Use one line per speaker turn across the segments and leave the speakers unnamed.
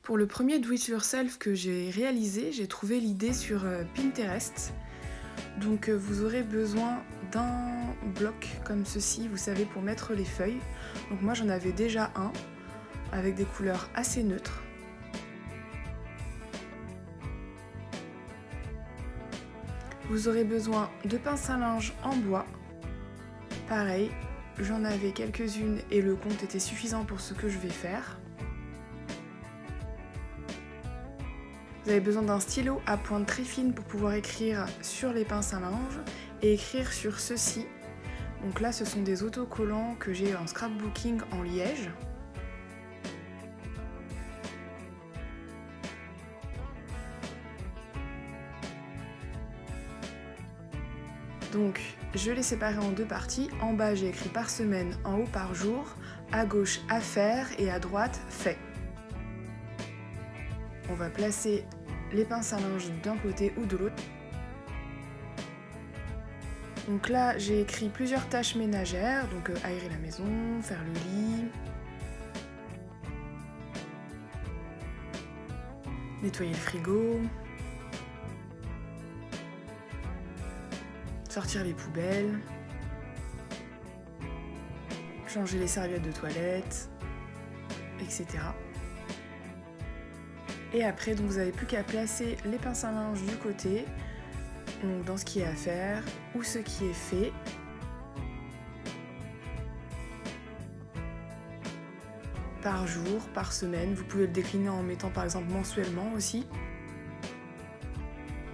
Pour le premier do it yourself que j'ai réalisé, j'ai trouvé l'idée sur Pinterest. Donc vous aurez besoin d'un bloc comme ceci, vous savez, pour mettre les feuilles. Donc moi j'en avais déjà un avec des couleurs assez neutres. Vous aurez besoin de pinces à linge en bois. Pareil, j'en avais quelques-unes et le compte était suffisant pour ce que je vais faire. Vous avez besoin d'un stylo à pointe très fine pour pouvoir écrire sur les pinces à linge et écrire sur ceci. Donc là, ce sont des autocollants que j'ai en scrapbooking en liège. Donc, je les séparais en deux parties. En bas, j'ai écrit par semaine, en haut par jour, à gauche à faire et à droite fait. On va placer les pinces à linge d'un côté ou de l'autre. Donc là, j'ai écrit plusieurs tâches ménagères, donc aérer la maison, faire le lit, nettoyer le frigo, sortir les poubelles, changer les serviettes de toilette, etc. Et après, donc, vous n'avez plus qu'à placer les pinces à linge du côté, donc dans ce qui est à faire ou ce qui est fait. Par jour, par semaine, vous pouvez le décliner en mettant par exemple mensuellement aussi.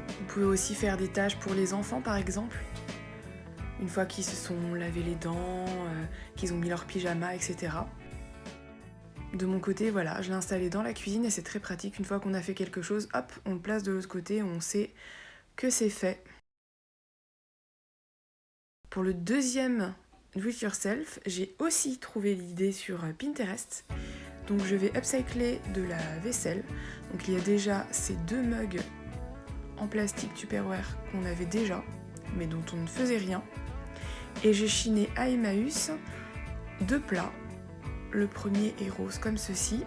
Vous pouvez aussi faire des tâches pour les enfants par exemple. Une fois qu'ils se sont lavé les dents, qu'ils ont mis leur pyjama, etc. De mon côté, voilà, je l'ai installé dans la cuisine et c'est très pratique. Une fois qu'on a fait quelque chose, hop, on le place de l'autre côté, on sait que c'est fait. Pour le deuxième do it yourself, j'ai aussi trouvé l'idée sur Pinterest. Donc je vais upcycler de la vaisselle. Donc il y a déjà ces deux mugs en plastique Tupperware qu'on avait déjà, mais dont on ne faisait rien. Et j'ai chiné à Emmaüs deux plats. Le premier est rose comme ceci.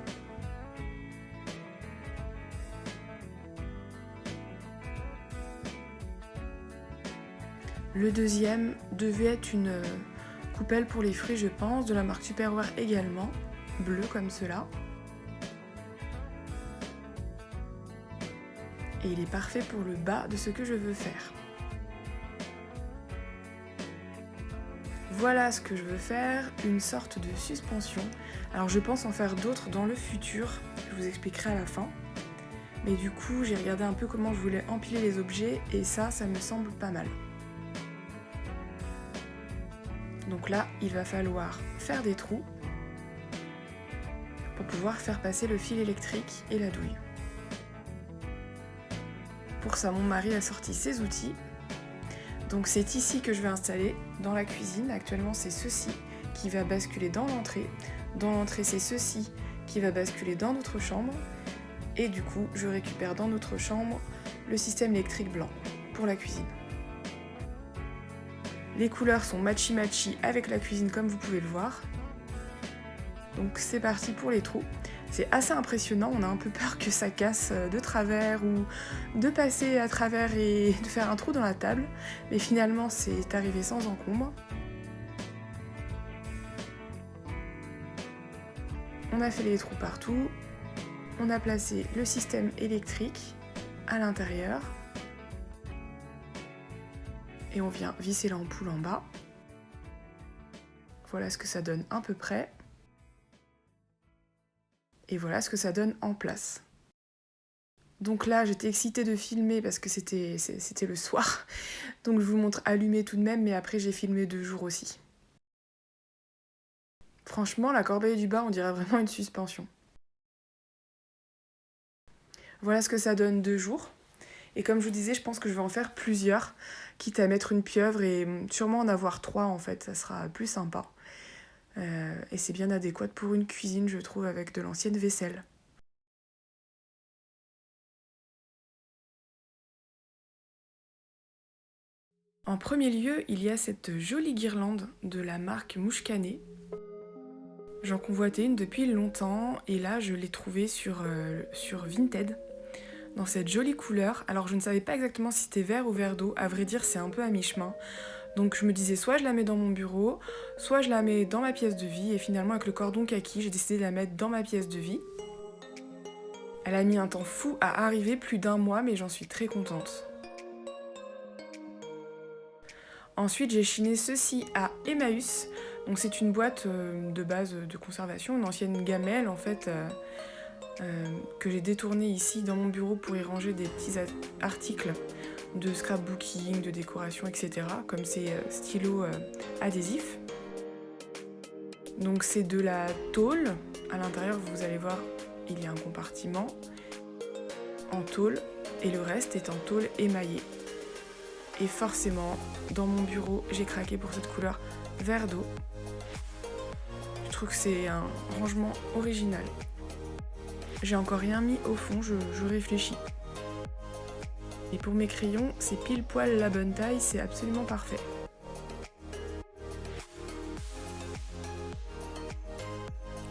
Le deuxième devait être une coupelle pour les fruits, je pense, de la marque Tupperware également, bleu comme cela. Et il est parfait pour le bas de ce que je veux faire. Voilà ce que je veux faire, une sorte de suspension. Alors je pense en faire d'autres dans le futur, je vous expliquerai à la fin. Mais du coup, j'ai regardé un peu comment je voulais empiler les objets et ça me semble pas mal. Donc là, il va falloir faire des trous pour pouvoir faire passer le fil électrique et la douille. Pour ça, mon mari a sorti ses outils. Donc c'est ici que je vais installer, dans la cuisine. Actuellement, c'est ceci qui va basculer dans l'entrée. Dans l'entrée, c'est ceci qui va basculer dans notre chambre. Et du coup, je récupère dans notre chambre le système électrique blanc pour la cuisine. Les couleurs sont matchy-matchy avec la cuisine comme vous pouvez le voir. Donc c'est parti pour les trous. C'est assez impressionnant, on a un peu peur que ça casse de travers ou de passer à travers et de faire un trou dans la table. Mais finalement c'est arrivé sans encombre. On a fait les trous partout. On a placé le système électrique à l'intérieur. Et on vient visser l'ampoule en bas. Voilà ce que ça donne à peu près. Et voilà ce que ça donne en place. Donc là, j'étais excitée de filmer parce que c'était le soir. Donc je vous montre allumé tout de même, mais après j'ai filmé 2 jours aussi. Franchement, la corbeille du bas, on dirait vraiment une suspension. Voilà ce que ça donne 2 jours. Et comme je vous disais, je pense que je vais en faire plusieurs, quitte à mettre une pieuvre et sûrement en avoir 3 en fait, ça sera plus sympa. Et c'est bien adéquat pour une cuisine, je trouve, avec de l'ancienne vaisselle. En premier lieu, il y a cette jolie guirlande de la marque Mouchkané. J'en convoitais une depuis longtemps et là je l'ai trouvée sur Vinted dans cette jolie couleur. Alors je ne savais pas exactement si c'était vert ou vert d'eau, à vrai dire c'est un peu à mi-chemin. Donc je me disais soit je la mets dans mon bureau, soit je la mets dans ma pièce de vie et finalement avec le cordon kaki j'ai décidé de la mettre dans ma pièce de vie. Elle a mis un temps fou à arriver, plus d'1 mois, mais j'en suis très contente. Ensuite, j'ai chiné ceci à Emmaüs. Donc c'est une boîte de base de conservation, une ancienne gamelle en fait, que j'ai détournée ici dans mon bureau pour y ranger des petits articles de scrapbooking, de décoration, etc. Comme ces stylos adhésifs. Donc c'est de la tôle. À l'intérieur, vous allez voir, il y a un compartiment en tôle et le reste est en tôle émaillée. Et forcément, dans mon bureau, j'ai craqué pour cette couleur vert d'eau. Je trouve que c'est un rangement original. J'ai encore rien mis au fond, je réfléchis. Et pour mes crayons, c'est pile poil la bonne taille, c'est absolument parfait.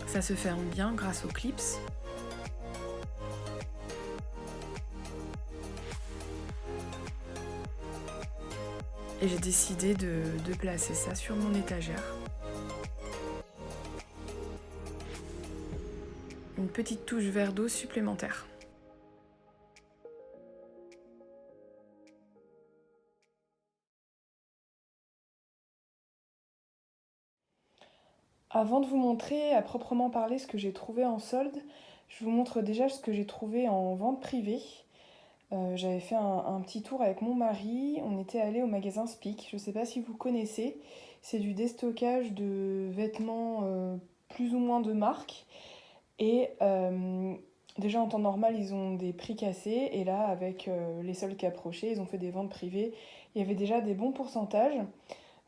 Ça se ferme bien grâce aux clips. Et j'ai décidé de placer ça sur mon étagère. Une petite touche vert d'eau supplémentaire. Avant de vous montrer à proprement parler ce que j'ai trouvé en solde, je vous montre déjà ce que j'ai trouvé en vente privée. J'avais fait un petit tour avec mon mari, on était allé au magasin Speak, je ne sais pas si vous connaissez, c'est du déstockage de vêtements plus ou moins de marque. Et déjà en temps normal, ils ont des prix cassés. Et là, avec les soldes qui approchaient, ils ont fait des ventes privées. Il y avait déjà des bons pourcentages.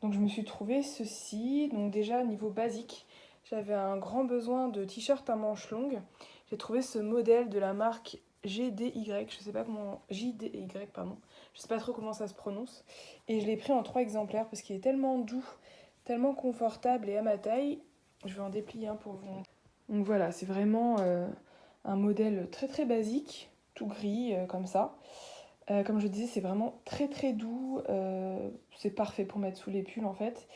Donc je me suis trouvé ceci. Donc déjà, niveau basique, j'avais un grand besoin de t-shirt à manches longues. J'ai trouvé ce modèle de la marque GDY. Je sais pas comment... JDY, pardon. Je sais pas trop comment ça se prononce. Et je l'ai pris en 3 exemplaires parce qu'il est tellement doux, tellement confortable et à ma taille. Je vais en déplier un pour vous montrer. Donc voilà, c'est vraiment un modèle très très basique, tout gris comme ça. Comme je disais, c'est vraiment très très doux, c'est parfait pour mettre sous les pulls en fait.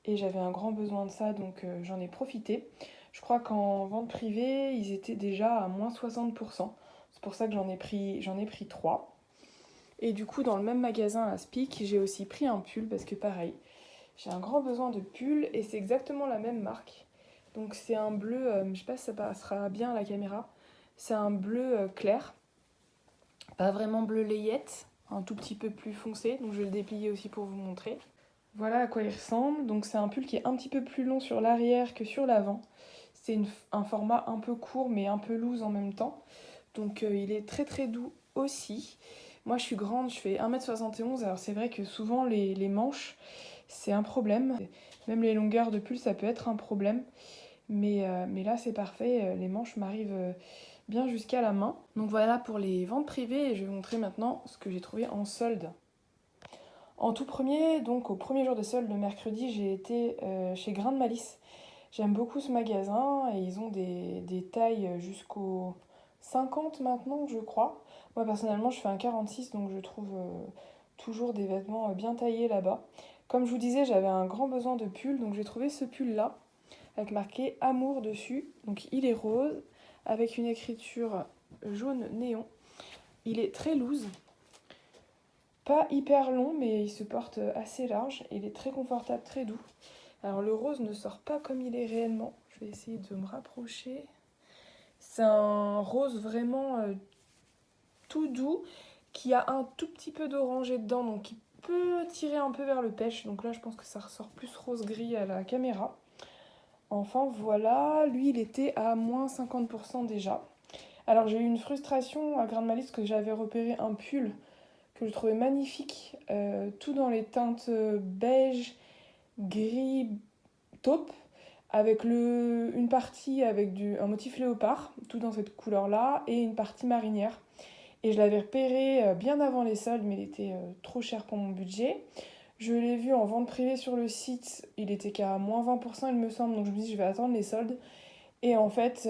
Et j'avais un grand besoin de ça, donc j'en ai profité. Je crois qu'en vente privée, ils étaient déjà à moins 60%. C'est pour ça que j'en ai pris 3. Et du coup, dans le même magasin à Speak, j'ai aussi pris un pull parce que pareil, j'ai un grand besoin de pull et c'est exactement la même marque. Donc c'est un bleu, je sais pas si ça passera bien à la caméra, c'est un bleu clair, pas vraiment bleu layette, un tout petit peu plus foncé, donc je vais le déplier aussi pour vous montrer. Voilà à quoi il ressemble, donc c'est un pull qui est un petit peu plus long sur l'arrière que sur l'avant. C'est un format un peu court mais un peu loose en même temps, donc il est très très doux aussi. Moi je suis grande, je fais 1m71, alors c'est vrai que souvent les manches, c'est un problème. Même les longueurs de pull, ça peut être un problème. Mais là, c'est parfait. Les manches m'arrivent bien jusqu'à la main. Donc voilà pour les ventes privées. Et je vais vous montrer maintenant ce que j'ai trouvé en solde. En tout premier, donc au premier jour de solde, le mercredi, j'ai été chez Grain de Malice. J'aime beaucoup ce magasin et ils ont des tailles jusqu'au 50 maintenant, je crois. Moi, personnellement, je fais un 46, donc je trouve toujours des vêtements bien taillés là-bas. Comme je vous disais, j'avais un grand besoin de pull, donc j'ai trouvé ce pull-là, avec marqué Amour dessus. Donc il est rose, avec une écriture jaune néon. Il est très loose, pas hyper long, mais il se porte assez large. Il est très confortable, très doux. Alors le rose ne sort pas comme il est réellement. Je vais essayer de me rapprocher. C'est un rose vraiment tout doux, qui a un tout petit peu d'orangé dedans, donc qui peut tirer un peu vers le pêche. Donc là, je pense que ça ressort plus rose-gris à la caméra. Enfin, voilà, lui, il était à moins 50% déjà. Alors, j'ai eu une frustration à Grain de Malice que j'avais repéré un pull que je trouvais magnifique, tout dans les teintes beige, gris, taupe, avec une partie avec un motif léopard, tout dans cette couleur-là, et une partie marinière. Et je l'avais repéré bien avant les soldes, mais il était trop cher pour mon budget. Je l'ai vu en vente privée sur le site, il était qu'à moins 20% il me semble, donc je me dis je vais attendre les soldes. Et en fait,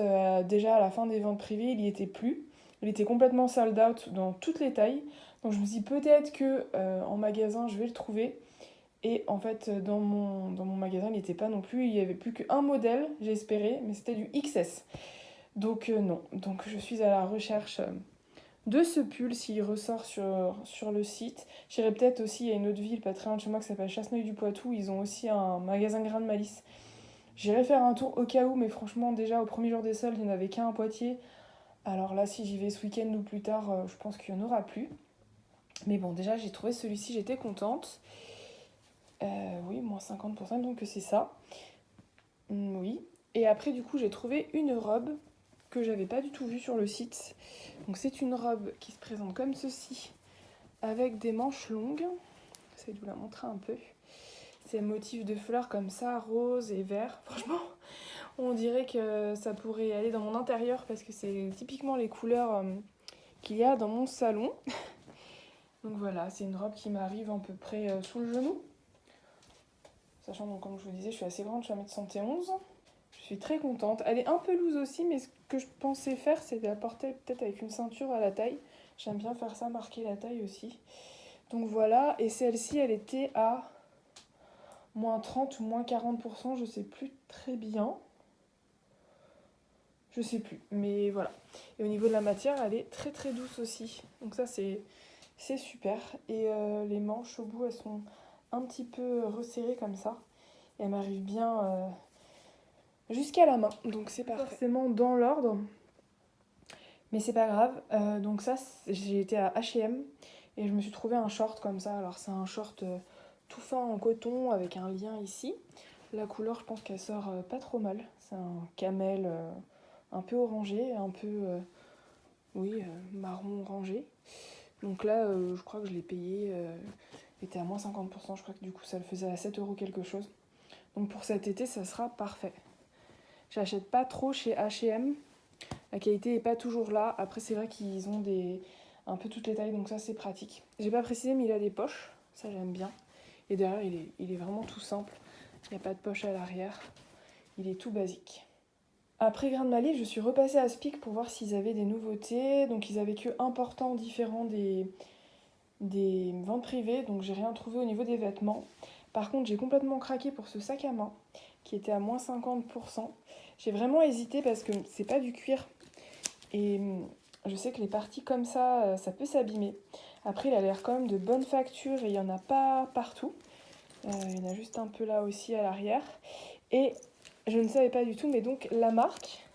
déjà à la fin des ventes privées, il y était plus. Il était complètement sold out dans toutes les tailles. Donc je me dis peut-être que en magasin je vais le trouver. Et en fait, dans mon magasin, il n'y était pas non plus. Il n'y avait plus qu'un modèle, j'ai espéré, mais c'était du XS. Donc non. Donc je suis à la recherche de ce pull s'il ressort sur le site. J'irai peut-être aussi à une autre ville pas très loin de chez moi qui s'appelle Chasseneuil-du-Poitou. Ils ont aussi un magasin grain de malice. J'irai faire un tour au cas où, mais franchement, déjà au premier jour des soldes, il n'y en avait qu'un à Poitiers. Alors là, si j'y vais ce week-end ou plus tard, je pense qu'il n'y en aura plus. Mais bon, déjà, j'ai trouvé celui-ci, j'étais contente. Oui, moins 50%, donc c'est ça. Oui. Et après, du coup, j'ai trouvé une robe que j'avais pas du tout vue sur le site. Donc c'est une robe qui se présente comme ceci, avec des manches longues. J'essaie de vous la montrer un peu. C'est motif de fleurs comme ça, rose et vert. Franchement, on dirait que ça pourrait aller dans mon intérieur parce que c'est typiquement les couleurs qu'il y a dans mon salon. Donc voilà, c'est une robe qui m'arrive à peu près sous le genou. Sachant donc, comme je vous disais, je suis assez grande, je suis à 1m71. Je suis très contente. Elle est un peu loose aussi, mais ce que je pensais faire, c'est de la porter peut-être avec une ceinture à la taille. J'aime bien faire ça, marquer la taille aussi. Donc voilà, et celle-ci, elle était à moins 30 ou moins 40%, je sais plus très bien. Je sais plus, mais voilà. Et au niveau de la matière, elle est très très douce aussi. Donc ça, c'est super. Et les manches au bout, elles sont un petit peu resserrées comme ça. Et elles m'arrivent bien jusqu'à la main. Donc c'est parfait. Forcément dans l'ordre. Mais c'est pas grave. Donc ça, j'ai été à H&M et je me suis trouvé un short comme ça. Alors c'est un short tout fin en coton avec un lien ici. La couleur, je pense qu'elle sort pas trop mal. C'est un camel un peu orangé, un peu marron orangé. Donc là, je crois que je l'ai payé, il était à moins 50%, je crois que du coup ça le faisait à 7 € quelque chose. Donc pour cet été, ça sera parfait. J'achète pas trop chez H&M, la qualité est pas toujours là. Après c'est vrai qu'ils ont un peu toutes les tailles, donc ça c'est pratique. J'ai pas précisé, mais il a des poches, ça j'aime bien. Et derrière, il est vraiment tout simple, il n'y a pas de poche à l'arrière, il est tout basique. Après Grain de Mali, je suis repassée à Spic pour voir s'ils avaient des nouveautés. Donc ils avaient que important différent des ventes privées, donc j'ai rien trouvé au niveau des vêtements. Par contre, j'ai complètement craqué pour ce sac à main qui était à moins 50%. J'ai vraiment hésité parce que c'est pas du cuir et je sais que les parties comme ça peut s'abîmer. Après, il a l'air quand même de bonne facture et il n'y en a pas partout. Il y en a juste un peu là aussi à l'arrière. Et je ne savais pas du tout, mais donc la marque,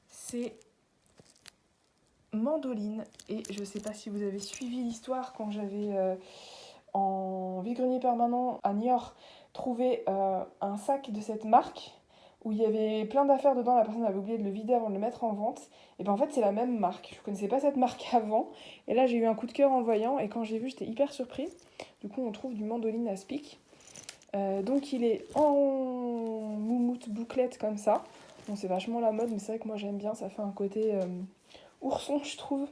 c'est Mandoline. Et je sais pas si vous avez suivi l'histoire quand j'avais en vide-grenier permanent à Niort trouvé un sac de cette marque où il y avait plein d'affaires dedans, la personne avait oublié de le vider avant de le mettre en vente. Et ben en fait c'est la même marque, je connaissais pas cette marque avant. Et là j'ai eu un coup de cœur en le voyant et quand j'ai vu j'étais hyper surprise. Du coup on trouve du Mandoline à Spic. Donc il est en moumoute bouclette comme ça. Bon c'est vachement la mode mais c'est vrai que moi j'aime bien, ça fait un côté ourson je trouve.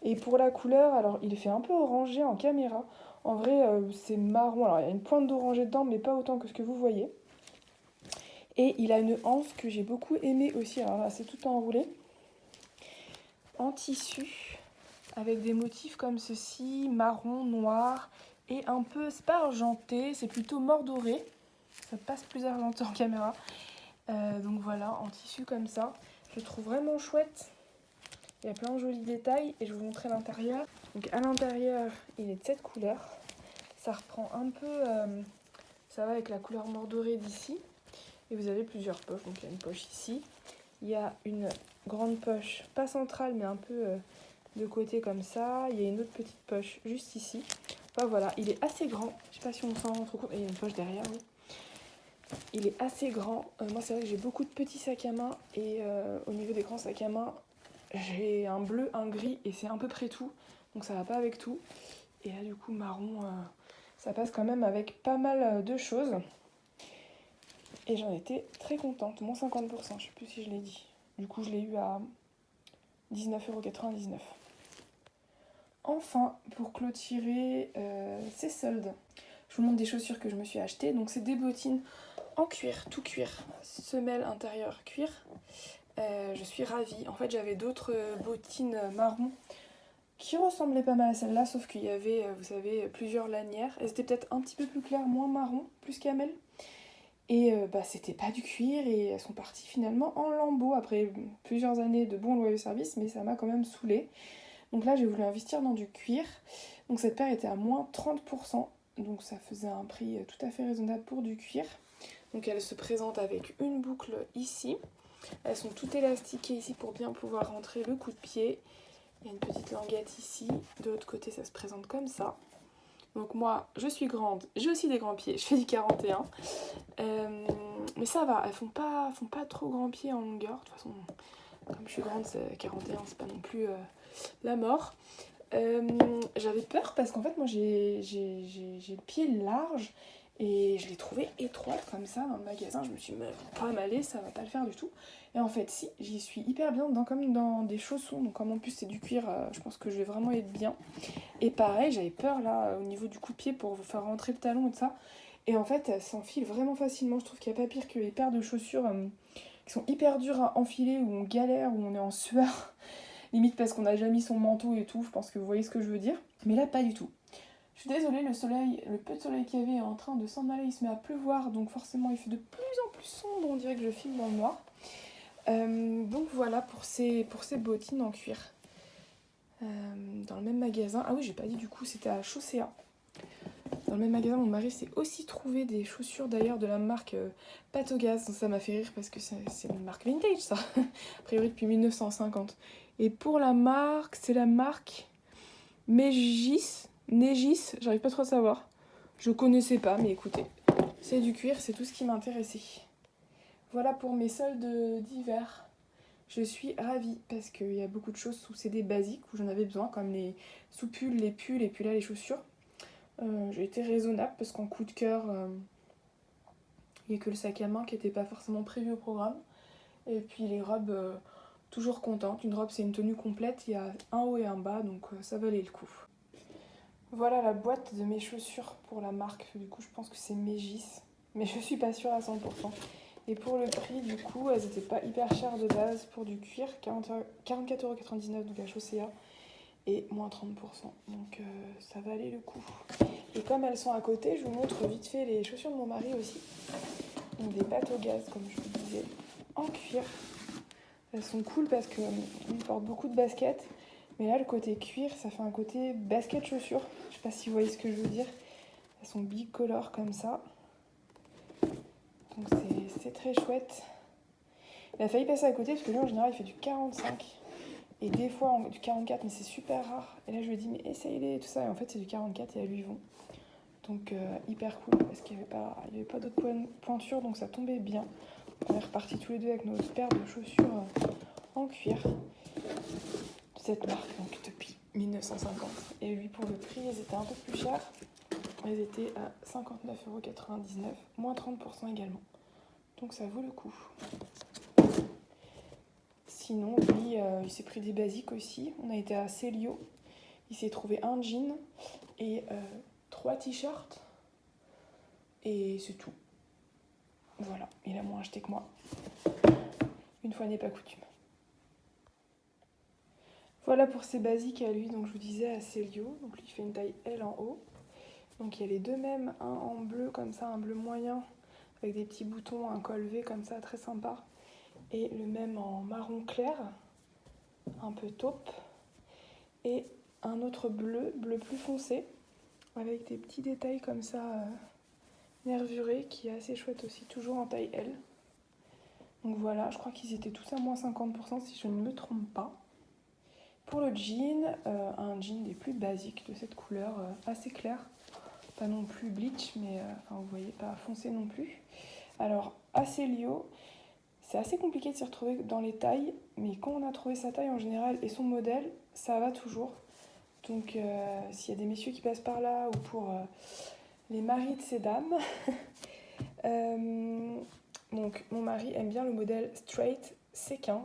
Et pour la couleur, alors il fait un peu orangé en caméra. En vrai c'est marron, alors il y a une pointe d'orangé dedans mais pas autant que ce que vous voyez. Et il a une anse que j'ai beaucoup aimée aussi, alors là c'est tout enroulé. En tissu, avec des motifs comme ceci, marron, noir, et un peu, c'est pas argenté, c'est plutôt mordoré. Ça passe plus argenté en caméra. Donc voilà, en tissu comme ça. Je le trouve vraiment chouette. Il y a plein de jolis détails et je vais vous montrer l'intérieur. Donc à l'intérieur, il est de cette couleur. Ça reprend un peu, ça va avec la couleur mordorée d'ici. Et vous avez plusieurs poches. Donc il y a une poche ici. Il y a une grande poche, pas centrale mais un peu de côté comme ça. Il y a une autre petite poche juste ici. Enfin voilà, il est assez grand. Je sais pas si on s'en rend trop compte. Et il y a une poche derrière, oui. Il est assez grand. Moi c'est vrai que j'ai beaucoup de petits sacs à main. Et au niveau des grands sacs à main, j'ai un bleu, un gris et c'est à peu près tout. Donc ça va pas avec tout. Et là du coup marron, ça passe quand même avec pas mal de choses. Et j'en étais très contente. Moins 50%, je sais plus si je l'ai dit. Du coup je l'ai eu à 19,99 €. Enfin, pour clôturer ces soldes, je vous montre des chaussures que je me suis achetées. Donc c'est des bottines en cuir, tout cuir, semelle intérieure cuir. Je suis ravie. En fait j'avais d'autres bottines marron qui ressemblaient pas mal à celle-là, sauf qu'il y avait, vous savez, plusieurs lanières. Elles étaient peut-être un petit peu plus claires, moins marron, plus camel. Et c'était pas du cuir et elles sont parties finalement en lambeaux après plusieurs années de bons loyaux services, mais ça m'a quand même saoulée. Donc là j'ai voulu investir dans du cuir. Donc cette paire était à moins 30%, donc ça faisait un prix tout à fait raisonnable pour du cuir. Donc elles se présentent avec une boucle ici. Elles sont toutes élastiquées ici pour bien pouvoir rentrer le coup de pied. Il y a une petite languette ici. De l'autre côté ça se présente comme ça. Donc moi je suis grande, j'ai aussi des grands pieds, je fais du 41. Mais ça va, elles font pas trop grands pieds en longueur. De toute façon, comme je suis grande, 41, c'est pas non plus la mort. J'avais peur parce qu'en fait moi j'ai le pied large et je l'ai trouvé étroite comme ça dans le magasin. Je me suis dit, pas m'aller, ça va pas le faire du tout. Et en fait si, j'y suis hyper bien dedans, comme dans des chaussons. Donc comme en plus c'est du cuir, je pense que je vais vraiment être bien. Et pareil, j'avais peur là au niveau du coup de pied pour faire rentrer le talon et tout ça. Et en fait, elle s'enfile vraiment facilement. Je trouve qu'il n'y a pas pire que les paires de chaussures qui sont hyper dures à enfiler, où on galère, où on est en sueur. Limite parce qu'on n'a jamais mis son manteau et tout. Je pense que vous voyez ce que je veux dire. Mais là, pas du tout. Je suis désolée, le peu de soleil qu'il y avait est en train de s'en aller. Il se met à pleuvoir, donc forcément, il fait de plus en plus sombre. On dirait que je filme dans le noir. Donc voilà pour ces bottines en cuir. Dans le même magasin. Ah oui, j'ai pas dit du coup, c'était à Chaussea. Dans le même magasin, mon mari s'est aussi trouvé des chaussures d'ailleurs de la marque Patogaz. Ça m'a fait rire parce que c'est une marque vintage ça, a priori depuis 1950. Et pour la marque, c'est la marque Negis, j'arrive pas trop à savoir. Je connaissais pas, mais écoutez, c'est du cuir, c'est tout ce qui m'intéressait. Voilà pour mes soldes d'hiver. Je suis ravie parce qu'il y a beaucoup de choses sous CD basiques où j'en avais besoin, comme les sous-pulls, les pulls et puis là les chaussures. J'ai été raisonnable parce qu'en coup de cœur, il n'y a que le sac à main qui n'était pas forcément prévu au programme. Et puis les robes, toujours contente. Une robe, c'est une tenue complète, il y a un haut et un bas, donc ça valait le coup. Voilà la boîte de mes chaussures pour la marque. Du coup, je pense que c'est Megis, mais je suis pas sûre à 100%. Et pour le prix, du coup, elles n'étaient pas hyper chères de base pour du cuir, 44,99€ donc à Chaussea. Et moins 30%, donc ça valait le coup. Et comme elles sont à côté, je vous montre vite fait les chaussures de mon mari aussi. Donc des Patogaz, comme je vous disais, en cuir. Elles sont cool parce qu'il porte beaucoup de baskets. Mais là, le côté cuir, ça fait un côté basket chaussures. Je sais pas si vous voyez ce que je veux dire. Elles sont bicolores comme ça. Donc c'est très chouette. Il a failli passer à côté parce que lui, en général, il fait du 45. Et des fois du 44, mais c'est super rare. Et là je lui ai dit mais essaye-les et tout ça. Et en fait c'est du 44 et elles lui vont. Donc hyper cool parce qu'il n'y avait pas d'autres pointures, donc ça tombait bien. On est repartis tous les deux avec nos paires de chaussures en cuir de cette marque donc depuis 1950. Et lui pour le prix elles étaient un peu plus chères. Elles étaient à 59,99€, moins 30% également. Donc ça vaut le coup. Sinon, lui, il s'est pris des basiques aussi. On a été à Célio. Il s'est trouvé un jean et 3 t-shirts. Et c'est tout. Voilà, il a moins acheté que moi. Une fois n'est pas coutume. Voilà pour ses basiques à lui. Donc je vous disais à Célio. Donc lui, il fait une taille L en haut. Donc il y a les deux mêmes. Un en bleu comme ça, un bleu moyen. Avec des petits boutons, un col V comme ça, très sympa. Et le même en marron clair. Un peu taupe. Et un autre bleu plus foncé, avec des petits détails comme ça, nervurés, qui est assez chouette aussi, toujours en taille L. Donc voilà, je crois qu'ils étaient tous à moins 50% si je ne me trompe pas. Pour le jean, un jean des plus basiques de cette couleur, assez clair. Pas non plus bleach, mais vous voyez, pas foncé non plus. Alors, à Célio, c'est assez compliqué de s'y retrouver dans les tailles, mais quand on a trouvé sa taille en général et son modèle, ça va toujours. Donc s'il y a des messieurs qui passent par là ou pour les maris de ces dames. Donc mon mari aime bien le modèle Straight C15.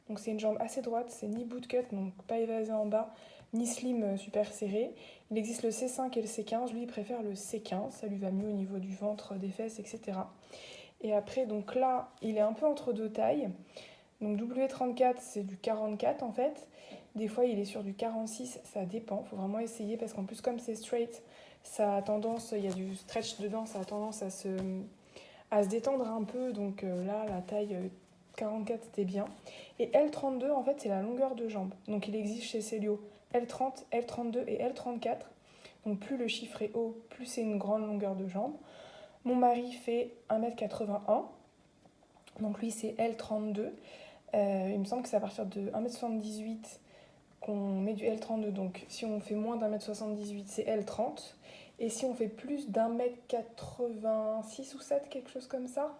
Donc c'est une jambe assez droite, c'est ni bootcut, donc pas évasé en bas, ni slim super serré. Il existe le C5 et le C15, lui il préfère le C15, ça lui va mieux au niveau du ventre, des fesses, etc. Et après, donc là, il est un peu entre deux tailles. Donc W34, c'est du 44 en fait. Des fois, il est sur du 46, ça dépend. Faut vraiment essayer parce qu'en plus, comme c'est straight, ça a tendance, il y a du stretch dedans, ça a tendance à se détendre un peu. Donc là, la taille 44, c'était bien. Et L32, en fait, c'est la longueur de jambe. Donc il existe chez Célio L30, L32 et L34. Donc plus le chiffre est haut, plus c'est une grande longueur de jambe. Mon mari fait 1m81. Donc lui, c'est L32. Il me semble que c'est à partir de 1m78 qu'on met du L32. Donc si on fait moins d'1m78, c'est L30. Et si on fait plus d'1m86 ou 7, quelque chose comme ça,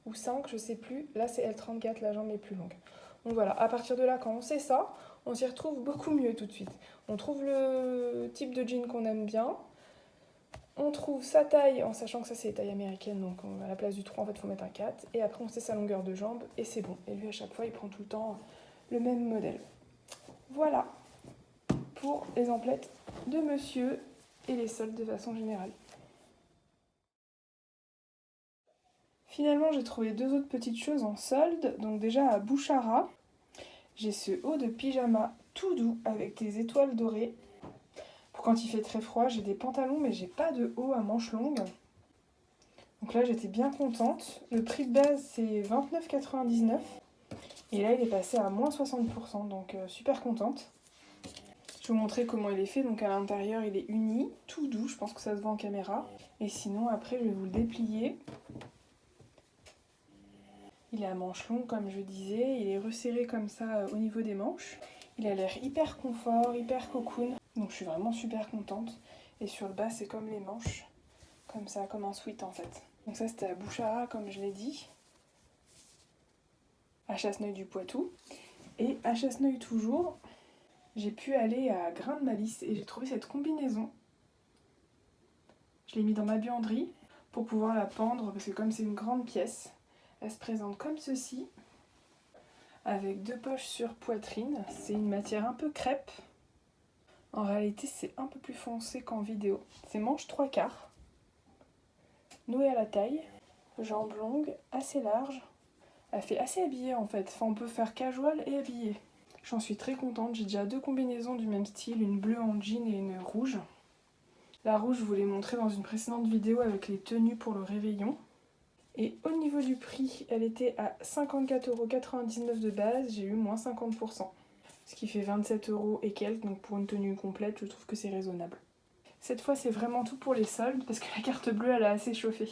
ou 5, je sais plus, là c'est L34, la jambe est plus longue. Donc voilà, à partir de là, quand on sait ça, on s'y retrouve beaucoup mieux tout de suite. On trouve le type de jean qu'on aime bien, on trouve sa taille, en sachant que ça c'est taille américaine, donc à la place du 3, en fait, il faut mettre un 4. Et après, on sait sa longueur de jambe, et c'est bon. Et lui, à chaque fois, il prend tout le temps le même modèle. Voilà pour les emplettes de monsieur et les soldes de façon générale. Finalement, j'ai trouvé deux autres petites choses en solde. Donc déjà, à Bouchara, j'ai ce haut de pyjama tout doux avec des étoiles dorées. Pour quand il fait très froid, j'ai des pantalons, mais j'ai pas de haut à manches longues. Donc là, j'étais bien contente. Le prix de base, c'est 29,99 €. Et là, il est passé à moins 60%, donc super contente. Je vais vous montrer comment il est fait. Donc à l'intérieur, il est uni, tout doux. Je pense que ça se voit en caméra. Et sinon, après, je vais vous le déplier. Il est à manches longues, comme je disais. Il est resserré comme ça au niveau des manches. Il a l'air hyper confort, hyper cocoon. Donc je suis vraiment super contente. Et sur le bas, c'est comme les manches. Comme ça, comme un sweat en fait. Donc ça, c'était à Bouchara, comme je l'ai dit. À Chasseneuil-du-Poitou. Et à Chasseneuil toujours, j'ai pu aller à Grain de Malice et j'ai trouvé cette combinaison. Je l'ai mis dans ma buanderie pour pouvoir la pendre parce que comme c'est une grande pièce, elle se présente comme ceci, avec deux poches sur poitrine. C'est une matière un peu crêpe. En réalité, c'est un peu plus foncé qu'en vidéo. C'est manche 3/4, noué à la taille, jambes longues, assez larges. Elle fait assez habillée en fait. Enfin, on peut faire casual et habillé. J'en suis très contente. J'ai déjà deux combinaisons du même style, une bleue en jean et une rouge. La rouge, je vous l'ai montrée dans une précédente vidéo avec les tenues pour le réveillon. Et au niveau du prix, elle était à 54,99 € de base, j'ai eu moins 50%. Ce qui fait 27 € et quelques, donc pour une tenue complète, je trouve que c'est raisonnable. Cette fois, c'est vraiment tout pour les soldes, parce que la carte bleue, elle a assez chauffé.